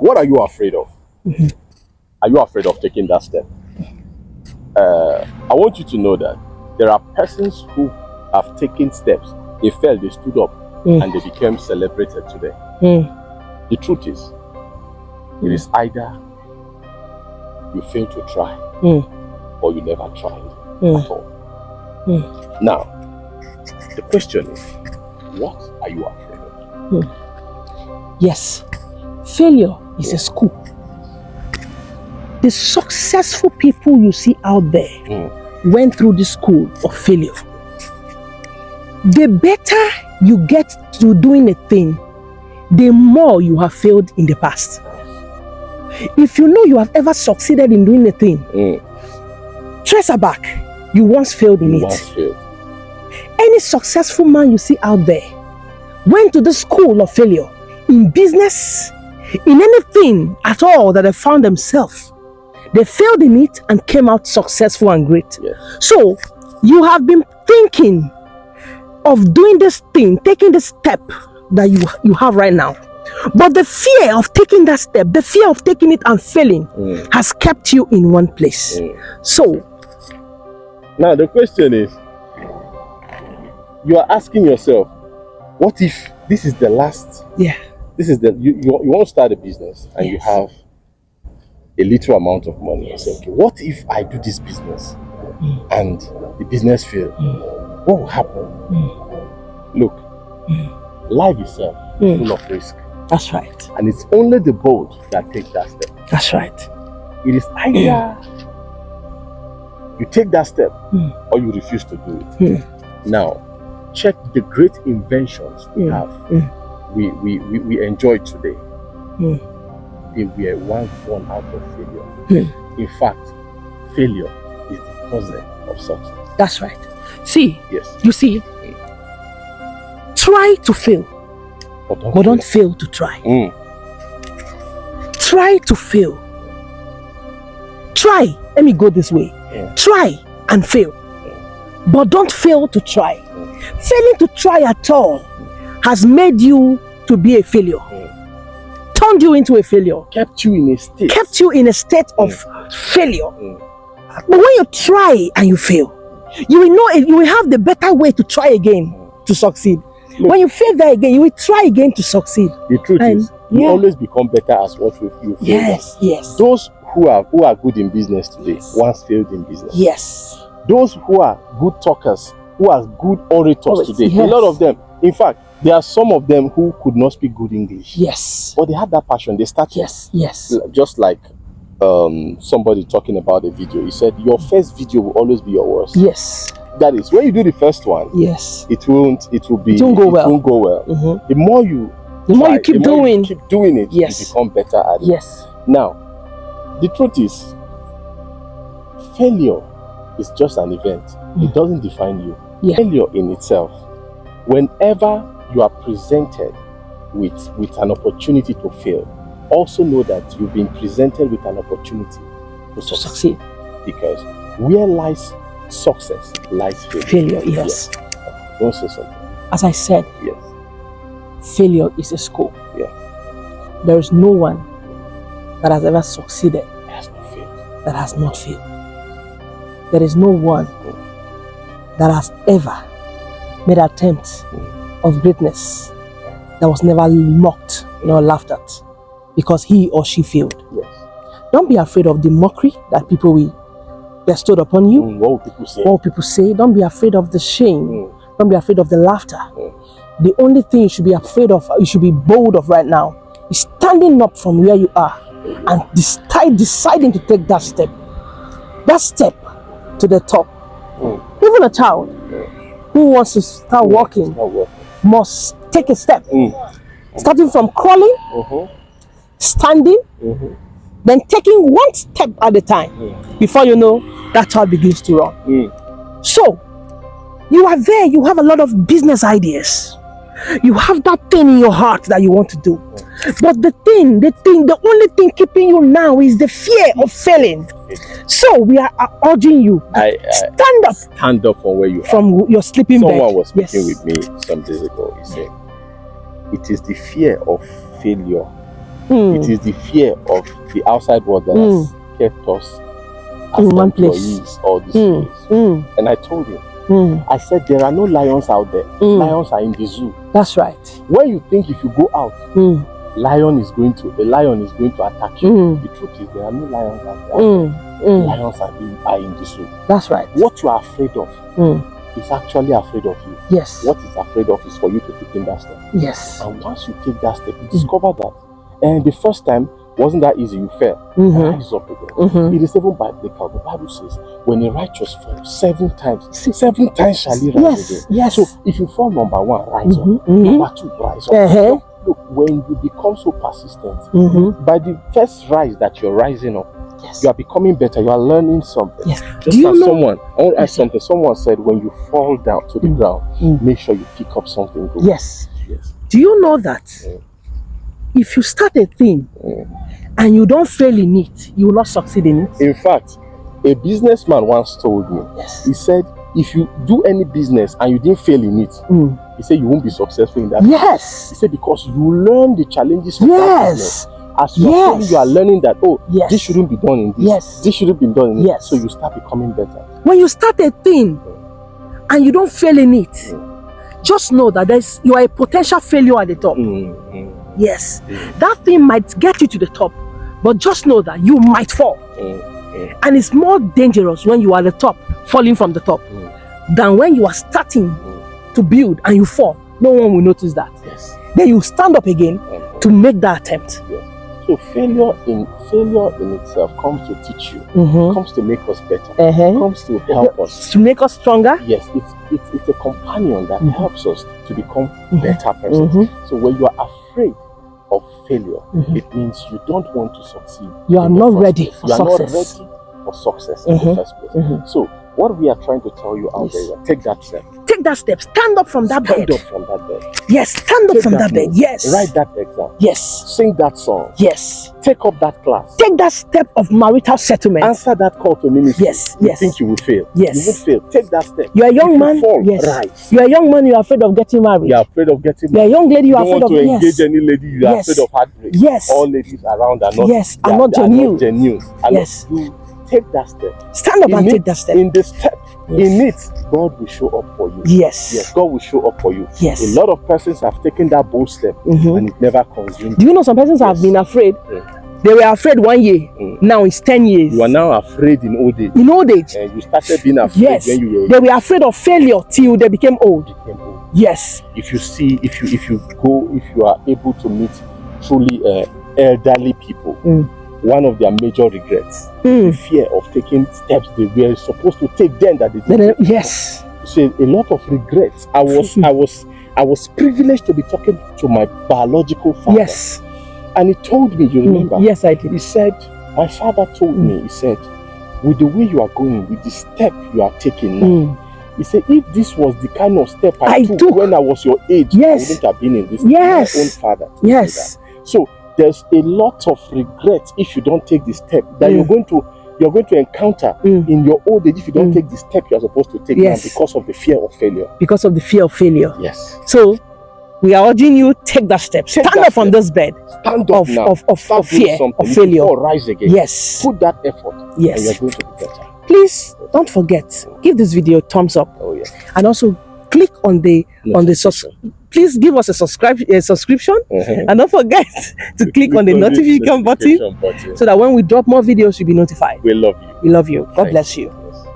what are you afraid of? Are you afraid of taking that step? I want you to know that there are persons who have taken steps. They fell, they stood up, and they became celebrated today. The truth is, it is either you fail to try, or you never tried at all. Now, the question is, what are you afraid of? Yes, failure is a school. The successful people you see out there went through the school of failure. The better you get to doing a thing, the more you have failed in the past. If you know you have ever succeeded in doing a thing, trace her back. You once failed in it. Any successful man you see out there went to the school of failure in business, in anything at all that they found themselves. They failed in it and came out successful and great. So you have been thinking of doing this thing, taking the step that you have right now. But the fear of taking that step, the fear of taking it and failing has kept you in one place. So now the question is, you are asking yourself, what if this is the last? This is the you want to start a business and you have a little amount of money. You say, okay, what if I do this business and the business fails? What will happen? Look, life itself is full of risk. That's right. And it's only the bold that take that step. That's right. It is either you take that step or you refuse to do it. Now, check the great inventions we have. We enjoy today. They were once born out of failure. In fact, failure is the cousin of success. That's right. See, yes. You see, try to fail, but don't fail to try. Try to fail. Try, let me go this way. Try and fail, but don't fail to try. Failing to try at all has made you to be a failure. Turned you into a failure. Kept you in a state. Kept you in a state of failure. But when you try and you fail, you will know you will have the better way to try again to succeed. Look, when you fail there again, you will try again to succeed. The truth is, you always become better as what you fail. Yes. Those who are good in business today once failed in business. Yes. Those who are good talkers, who are good orators today, a lot of them. In fact, there are some of them who could not speak good English. Yes. But they had that passion. They started. Yes. Just like somebody talking about a video. He said, your first video will always be your worst. Yes. That is, when you do the first one, it won't go well. The more you keep doing it, you become better at it. Yes. Now, the truth is, failure is just an event. It doesn't define you. Failure in itself, whenever you are presented with an opportunity to fail, also know that you've been presented with an opportunity to succeed. Because where lies success, lies failure. Yes. Don't say something. As I said, failure is a school. There is no one that has ever succeeded that has not failed. There is no one that has ever made attempts of greatness that was never mocked nor laughed at because he or she failed. Don't be afraid of the mockery that people will bestowed upon you. What will people say? What will people say? Don't be afraid of the shame. Don't be afraid of the laughter. The only thing you should be afraid of, you should be bold of right now, is standing up from where you are and deciding to take that step. That step to the top. Even a child who wants to start walking must take a step. Starting from crawling, standing, then taking one step at a time. Before you know, that child begins to run. So, you are there, you have a lot of business ideas. You have that thing in your heart that you want to do. But the only thing keeping you now is the fear of failing. So we are urging you, stand up. Stand up from where you are. From your sleeping bed. Someone was speaking with me some days ago. He said, it is the fear of failure It is the fear of the outside world that has kept us as one employees place all these days. And I told him, I said, there are no lions out there. Lions are in the zoo. That's right. When you think if you go out, a lion is going to attack you. The truth is there are no lions out there. Lions are in the zoo. That's right. What you are afraid of is actually afraid of you. Yes. What is afraid of is for you to take in that step. Yes. And once you take that step, you discover that. And the first time wasn't that easy. You fell. Rise up again. It is even biblical. The Bible says, when a righteous falls 7 times, 7 times shall he rise again. Yes. So if you fall number 1, rise up. Number 2, rise up. Look, when you become so persistent, by the first rise that you're rising up, you are becoming better. You are learning something. Yes. Just as someone, I want to ask something. Someone said, when you fall down to the ground, make sure you pick up something good. Yes. Do you know that if you start a thing and you don't fail in it, you will not succeed in it? In fact, a businessman once told me, he said, if you do any business and you didn't fail in it, he said you won't be successful in that business. He said because you learn the challenges of that business. As you are failing, you are learning that, this shouldn't be done in this. This shouldn't be done in it. So you start becoming better. When you start a thing and you don't fail in it, just know that you are a potential failure at the top. Yes. That thing might get you to the top, but just know that you might fall. And it's more dangerous when you are at the top, falling from the top, than when you are starting to build and you fall. No one will notice that. Then you stand up again to make that attempt. So failure in itself comes to teach you, comes to make us better, comes to help us, to make us stronger. Yes, it's a companion that helps us to become better persons. So when you are afraid of failure, it means you don't want to succeed. You are not ready for success. You are not ready for success in the first place. So what we are trying to tell you out there is take that step. Take that step. Stand up from that bed. Stand up from that bed. Yes, stand up from that bed. Yes. Write that exam. Yes. Sing that song. Yes. Take up that class. Take that step of marital settlement. Answer that call to ministry. Yes. You think you will fail. Yes. You will fail. Take that step. You are a young man. Rise. You are a young man. You are afraid of getting married. You are afraid of getting married. You are a young lady. You are afraid of to engage any lady. You are afraid of heartbreak. Yes. All ladies around are not. Are not genuine. Yes. You take that step. Stand up and take that step. In the step. In it, God will show up for you. Yes, God will show up for you. Yes. A lot of persons have taken that bold step and it never consumed. Do you know some persons have been afraid? They were afraid 1 year. Now it's 10 years. You are now afraid in old age. In old age. And you started being afraid when you were. They were afraid of failure till they became old. Yes. If you are able to meet truly elderly people, one of their major regrets, the fear of taking steps they were supposed to take then that they didn't. Yes. So a lot of regrets. I was privileged to be talking to my biological father. Yes. And he told me, you remember? Yes, I did. He said, my father told me, he said, with the way you are going, with the step you are taking now, he said, if this was the kind of step I took when I was your age, I wouldn't have been in this. Yes. My own father. Yes. So there's a lot of regret if you don't take the step that you're going to encounter in your old age if you don't take the step you are supposed to take now because of the fear of failure. Because of the fear of failure. Yes. So we are urging you, take that step. Stand up from this bed. Stand up now. Of fear, of failure. Before rise again. Yes. Put that effort. Yes. And you're going to be better. Please don't forget, give this video a thumbs up. Oh yeah. And also click on the please give us a subscription and don't forget to click on the notification button so that when we drop more videos you'll be notified. We love you. We love you. God bless you. Yes.